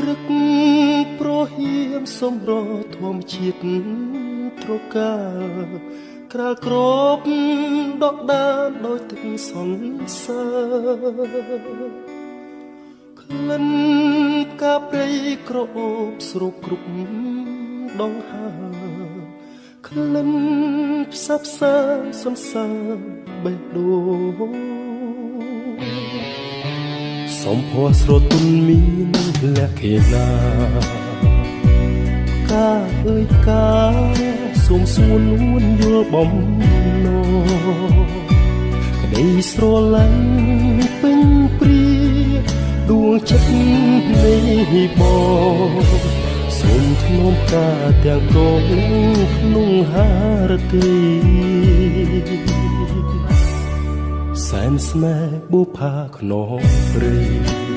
រឹកប្រហៀមសំរធម្មជាតិត្រកាក្រាលក្របដកដានដោយទឹកសន្សើរក្លិនផ្កាព្រៃក្រអូបស្រូបគ្រប់ដងហើក្លិនផ្សះផ្សាសន្សើរបេះដូងសំភ័រស្រទន់មានលក្ខណៈកាអើយកាសូមសួរនួនយល់បំណងក្តីស្រឡាញ់ពេញព្រាដួងចិត្តនេះបងសូមធ្នមការទាំងកងក្នុងហារទីសែនស្នេហ៍បុផាខ្នងព្រៃ